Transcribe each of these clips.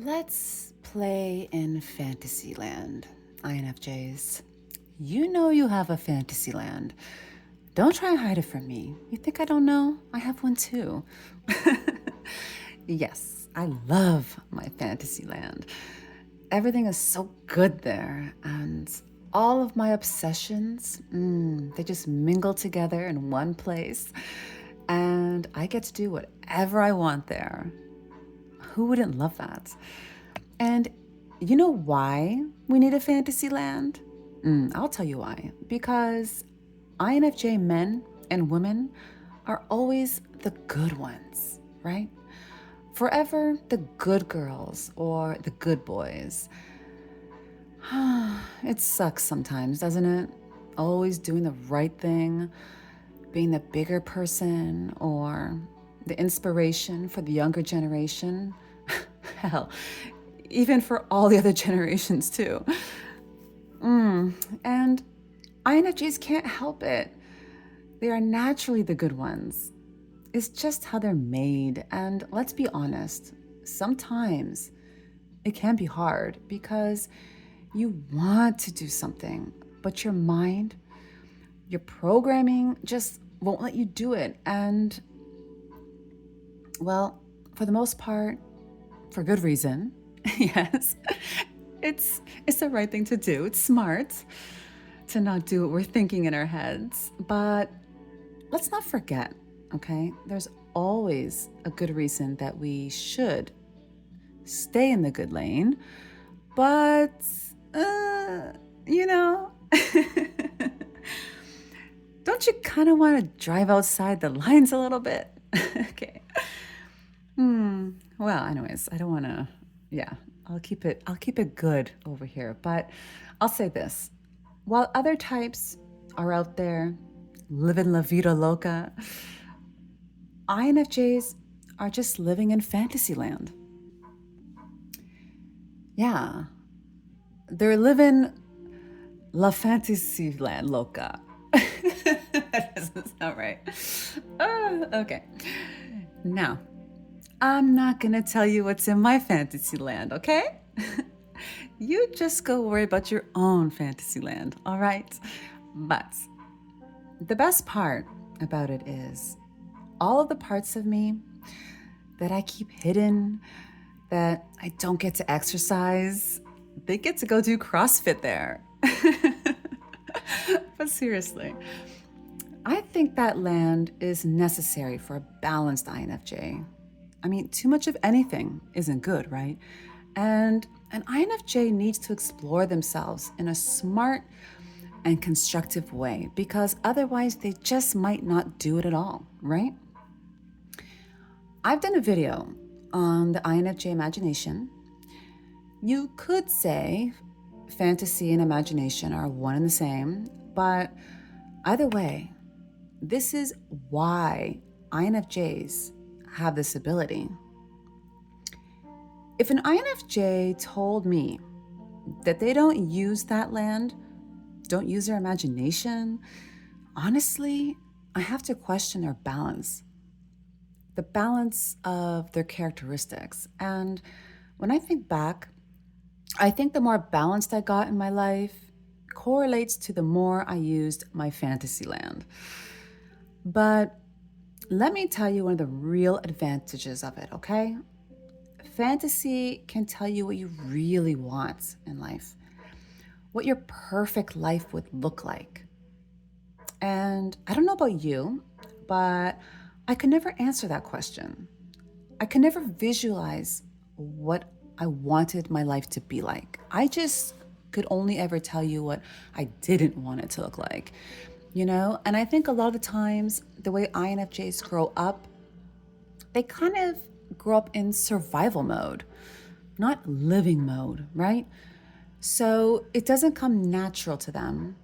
Let's play in Fantasyland, INFJ'S. You know you have a Fantasyland. Don't try and hide it from me. You think I don't know? I have one too. Yes, I love my Fantasyland. Everything is so good there, and all of my obsessions, they just mingle together in one place, and I get to do whatever I want there. Who wouldn't love that? And you know why we need a fantasy land? I'll tell you why. Because INFJ men and women are always the good ones, right? Forever the good girls or the good boys. It sucks sometimes, doesn't it? Always doing the right thing, being the bigger person or the inspiration for the younger generation. Hell, even for all the other generations too. And INFJs can't help it. They are naturally the good ones. It's just how they're made. And let's be honest, sometimes it can be hard because you want to do something, but your mind, your programming just won't let you do it. And, well, for the most part, for good reason, yes, it's the right thing to do. It's smart to not do what we're thinking in our heads. But let's not forget, okay? There's always a good reason that we should stay in the good lane. But, you know, don't you kind of want to drive outside the lines a little bit? Okay. Well, anyways, I don't want to, yeah, I'll keep it good over here. But I'll say this. While other types are out there living la vida loca, INFJs are just living in Fantasyland. Yeah, they're living la Fantasyland loca. That doesn't sound right. Okay. Now, I'm not gonna tell you what's in my Fantasyland, okay? You just go worry about your own Fantasyland, all right? But the best part about it is all of the parts of me that I keep hidden, that I don't get to exercise, they get to go do CrossFit there. But seriously, I think that land is necessary for a balanced INFJ. I mean, too much of anything isn't good, right? And an INFJ needs to explore themselves in a smart and constructive way because otherwise they just might not do it at all, right? I've done a video on the INFJ imagination. You could say fantasy and imagination are one and the same, but either way, this is why INFJs have this ability. If an INFJ told me that they don't use that land, don't use their imagination, honestly, I have to question their balance, the balance of their characteristics. And when I think back, I think the more balanced I got in my life correlates to the more I used my fantasy land. But let me tell you one of the real advantages of it, okay? Fantasy can tell you what you really want in life, what your perfect life would look like. And I don't know about you, but I could never answer that question. I could never visualize what I wanted my life to be like. I just could only ever tell you what I didn't want it to look like, you know? And I think a lot of the times, the way INFJs grow up, they kind of grow up in survival mode, not living mode, right? So it doesn't come natural to them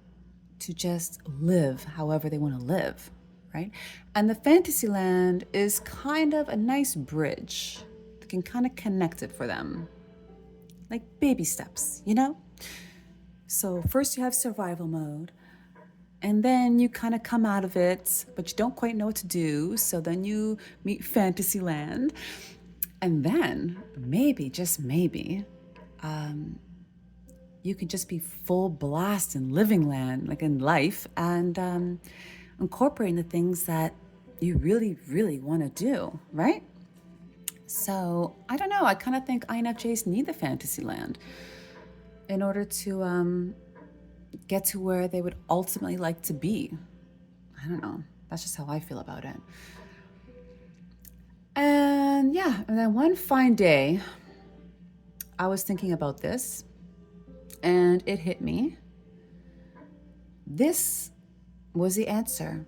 to just live however they want to live, right? And the Fantasyland is kind of a nice bridge that can kind of connect it for them, like baby steps, you know? So first you have survival mode, and then you kind of come out of it, but you don't quite know what to do. So then you meet Fantasyland. And then maybe, just maybe, you can just be full blast in living land, like in life, and incorporating the things that you really, really want to do, right? So I don't know. I kind of think INFJs need the Fantasyland in order to get to where they would ultimately like to be. I don't know. That's just how I feel about it. And yeah, and then one fine day, I was thinking about this and it hit me. This was the answer.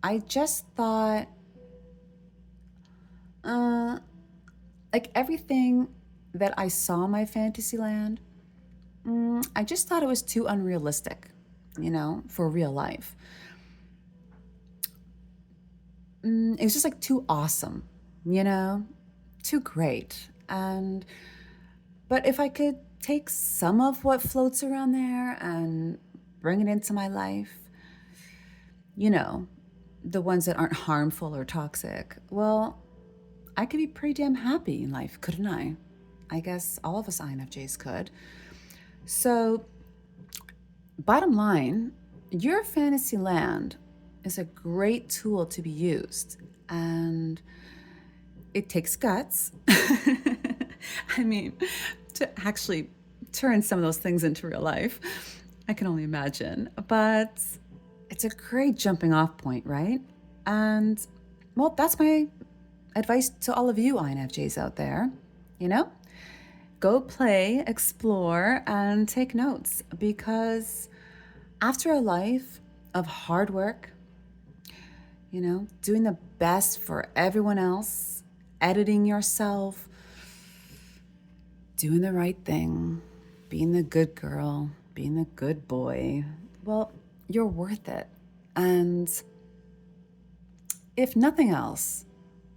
I just thought, like everything that I saw in my Fantasyland, I just thought it was too unrealistic, for real life. It was just like too awesome, too great. But if I could take some of what floats around there and bring it into my life, the ones that aren't harmful or toxic, well, I could be pretty damn happy in life, couldn't I? I guess all of us INFJs could. So, bottom line, your fantasy land is a great tool to be used, and it takes guts. I mean, to actually turn some of those things into real life, I can only imagine. But it's a great jumping off point, right? And, well, that's my advice to all of you INFJs out there, Go play, explore, and take notes, because after a life of hard work, doing the best for everyone else, editing yourself, doing the right thing, being the good girl, being the good boy, well, you're worth it. And if nothing else,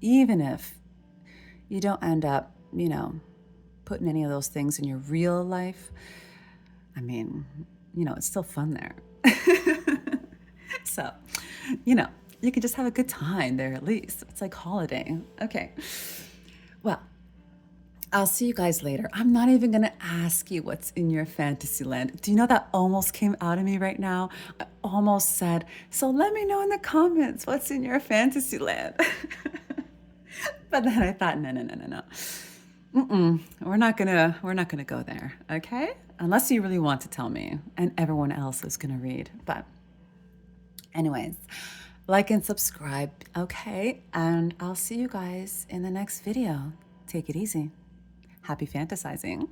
even if you don't end up, putting any of those things in your real life, I mean, it's still fun there. So, you can just have a good time there at least. It's like holiday. Okay. Well, I'll see you guys later. I'm not even going to ask you what's in your fantasy land. Do you know that almost came out of me right now? I almost said, so let me know in the comments what's in your fantasy land. But then I thought, no. We're not gonna go there, okay? Unless you really want to tell me, and everyone else is gonna read. But anyways, like and subscribe, okay? And I'll see you guys in the next video. Take it easy. Happy fantasizing.